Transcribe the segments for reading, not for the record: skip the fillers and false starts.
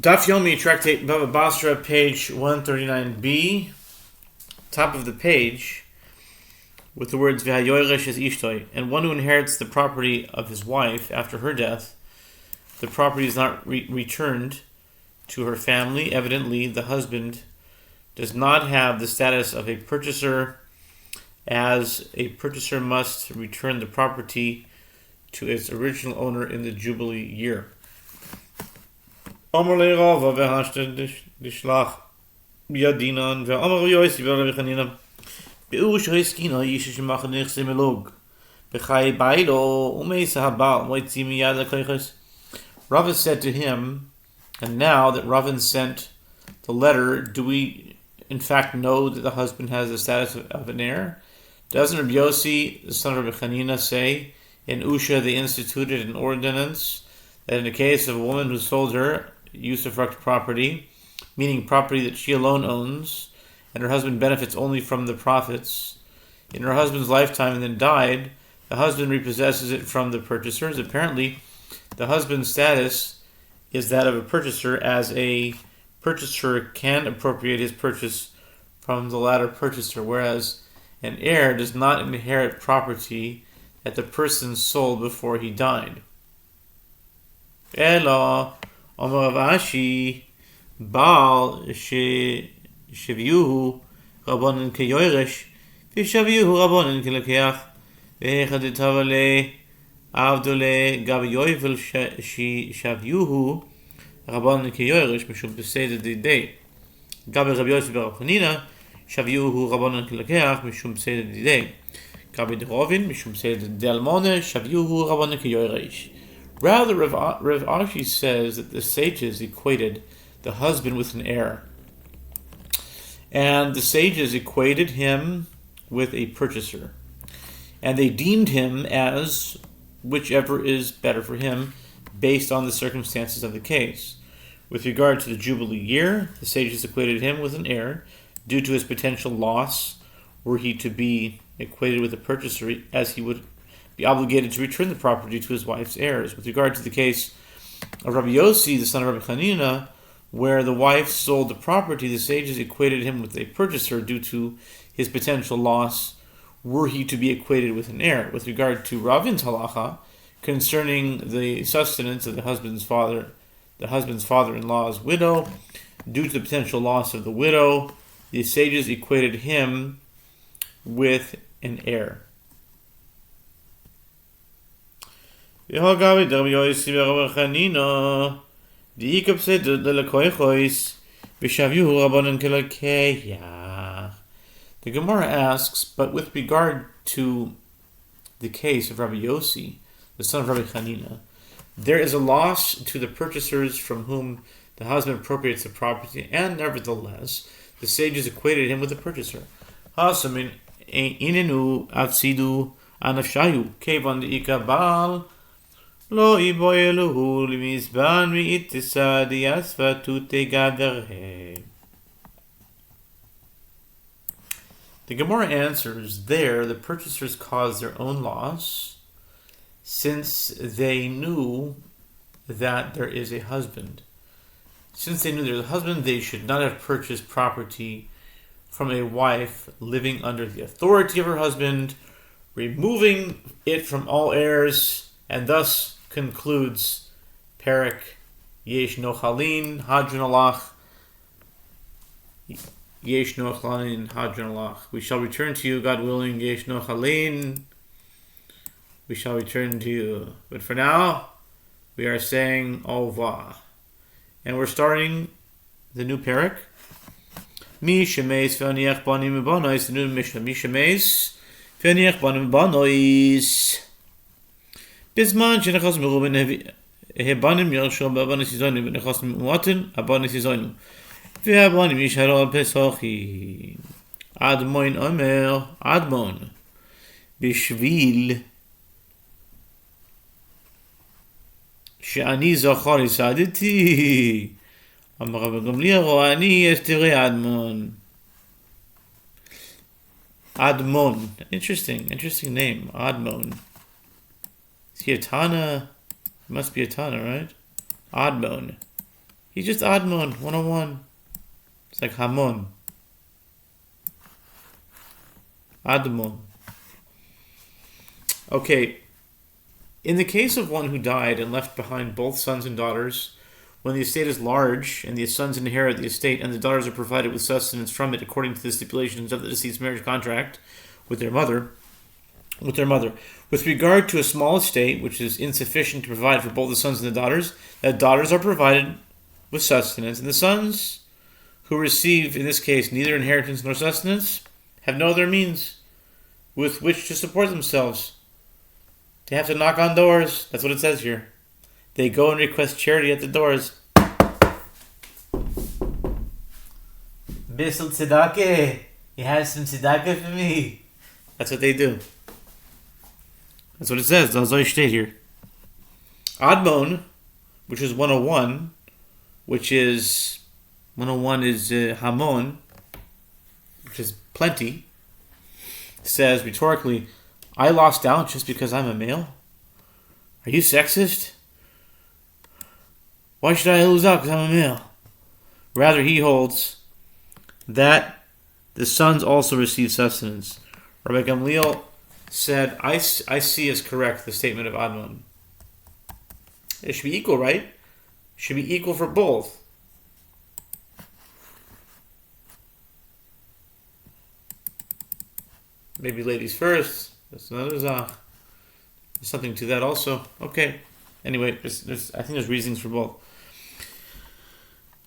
Daf Yomi, Tractate Bava Batra, page 139b, top of the page, with the words V'hayoresh es ishtoi, and one who inherits the property of his wife after her death, the property is not returned to her family. Evidently, the husband does not have the status of a purchaser, as a purchaser must return the property to its original owner in the Jubilee year. Amar le Rava v'hashta dishlach biyadinan ve'amar Yosi v'Rabbi Chanina be'ush ha'eskina yisha shemach nechse melog b'chai bailo umeisa habal moitzi miyad l'koiches. Rava said to him, and now that Ravan sent the letter, do we in fact know that the husband has the status of an heir? Doesn't Rabbi Yosi, the son of Rabbi Chanina, say in Usha they instituted an ordinance that in the case of a woman who sold her usufruct property, meaning property that she alone owns, and her husband benefits only from the profits, in her husband's lifetime and then died, the husband repossesses it from the purchasers. Apparently, the husband's status is that of a purchaser, as a purchaser can appropriate his purchase from the latter purchaser, whereas an heir does not inherit property that the person sold before he died. Ela Amar Rav Ashi Baal sheviuhu Rabbanan keyoresh v'shaviuhu Rabbanan kelekeach v'echadetav le avdole gav yovel shaviuhu Rabbanan keyoresh mishum b'seder didei gav Rabbi Yosi bar Chanina shaviuhu Rabbanan kelekeach mishum b'seder didei gav Derovin mishum b'seder delmone shaviuhu Rabbanan keyoresh. Rather, Rav Ashi says that the sages equated the husband with an heir, and the sages equated him with a purchaser, and they deemed him as whichever is better for him based on the circumstances of the case. With regard to the Jubilee year, the sages equated him with an heir due to his potential loss were he to be equated with a purchaser, as he would be obligated to return the property to his wife's heirs. With regard to the case of Rabbi Yosi, the son of Rabbi Chanina, where the wife sold the property, the sages equated him with a purchaser due to his potential loss were he to be equated with an heir. With regard to Ravin's halacha concerning the sustenance of the husband's father-in-law's widow, due to the potential loss of the widow, the sages equated him with an heir. The Gemara asks, but with regard to the case of Rabbi Yosi, the son of Rabbi Chanina, there is a loss to the purchasers from whom the husband appropriates the property, and nevertheless, the sages equated him with the purchaser. Hasamin inenu avsidu anafshayu kevan deikabal. Lo iboyeluhu limizban mi'itisa diyasva tutegaderhe. The Gemara answers there, the purchasers caused their own loss, since they knew that there is a husband. Since they knew there is a husband, they should not have purchased property from a wife living under the authority of her husband, removing it from all heirs, and thus concludes Perek Yesh Nochalin Hadron Alach. Yesh Nochalin Hadron Alach. We shall return to you, God willing. Yesh Nochalin. We shall return to you. But for now, we are saying Ova, and we're starting the new Perek. Mi shemeis v'aniach banim v'banois. The new Mishnah. Mi shemeis v'aniach banim v'banois. בזמן שנכנס מרובין הבנים ירשו בבנים סיזונים ונכנס מועטן הבנים סיזונים והבנים ישארו על פסחים אדמון אומר אדמון בשביל שאני זכר יסעדתי אמר רבי גמליאל אני אסתרי אדמון. Interesting name, Admon. Is he a Tana? It must be a Tana, right? Admon. He's just Admon, 101. It's like Hamon. Admon. Okay. In the case of one who died and left behind both sons and daughters, when the estate is large and the sons inherit the estate and the daughters are provided with sustenance from it according to the stipulations of the deceased's marriage contract with their mother. With regard to a small estate, which is insufficient to provide for both the sons and the daughters are provided with sustenance, and the sons who receive, in this case, neither inheritance nor sustenance, have no other means with which to support themselves. They have to knock on doors. That's what it says here. They go and request charity at the doors. Bissel tzedakah. You have some tzedakah for me. That's what they do. That's what it says. That's all you state here. Admon, which is 101, which is 101 is Hamon, which is plenty, says rhetorically, I lost out just because I'm a male? Are you sexist? Why should I lose out because I'm a male? Rather, he holds that the sons also receive sustenance. Rabbi Gamliel said, I see as correct the statement of Admon. It should be equal, right? It should be equal for both. Maybe ladies first. That's another zach. There's something to that also. Okay. Anyway, I think there's reasons for both.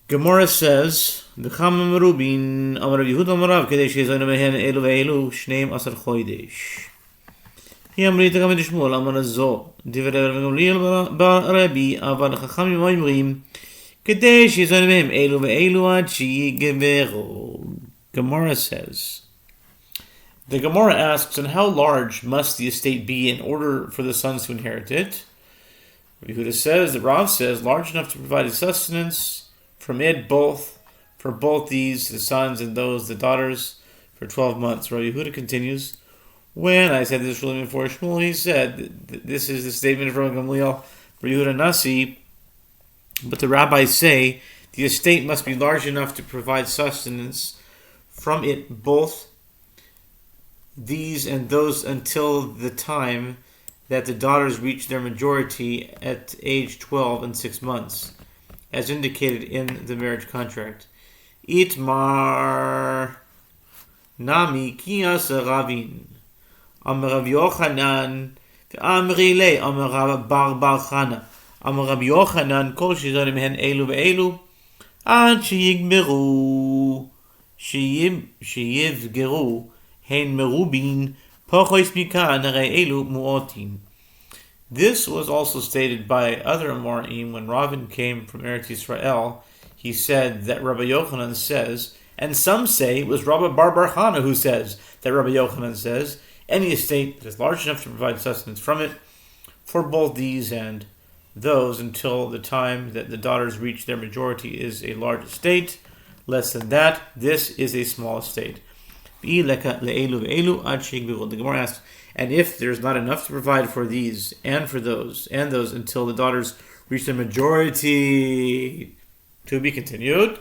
Gemara says, "V'cham merubin amar Yehuda amarav kadesh yezaynu mehen elu ve'elu shneim asar chodesh." He amrit gam Shmuel amar zo divrei Rabbi Gamliel bar Rabbi aval chachamim omrim kadesh yezaynu mehen elu ve'elu ad sheyigeveru. Gemara says. The Gemara asks, and how large must the estate be in order for the sons to inherit it? Yehuda says, the Rav says, large enough to provide sustenance from it for both these, the sons and those, the daughters, for 12 months. Rabbi Yehuda continues, when I said this ruling before Shmuel, he said, this is the statement from Gamliel, Rabbi Yehuda Nasi, but the rabbis say, the estate must be large enough to provide sustenance from it both these and those until the time that the daughters reach their majority at age 12 and 6 months, as indicated in the marriage contract. Itmar nami kiyas ravin amar Rav Yochanan ve'amri le amar Rav bar Chana amar Rav Yochanan kol shizonim hen elu ve'elu ad sheyigmeru sheyivgeru hen merubin pochos mikan harei elu muotin. This was also stated by other Amoraim when Ravin came from Eretz Yisrael. He said that Rabbi Yochanan says, and some say it was Rabbi bar Chana who says that Rabbi Yochanan says, any estate that is large enough to provide sustenance from it for both these and those until the time that the daughters reach their majority is a large estate. Less than that, this is a small estate. The Gemara asks, and if there's not enough to provide for these and for those until the daughters reach their majority, to be continued.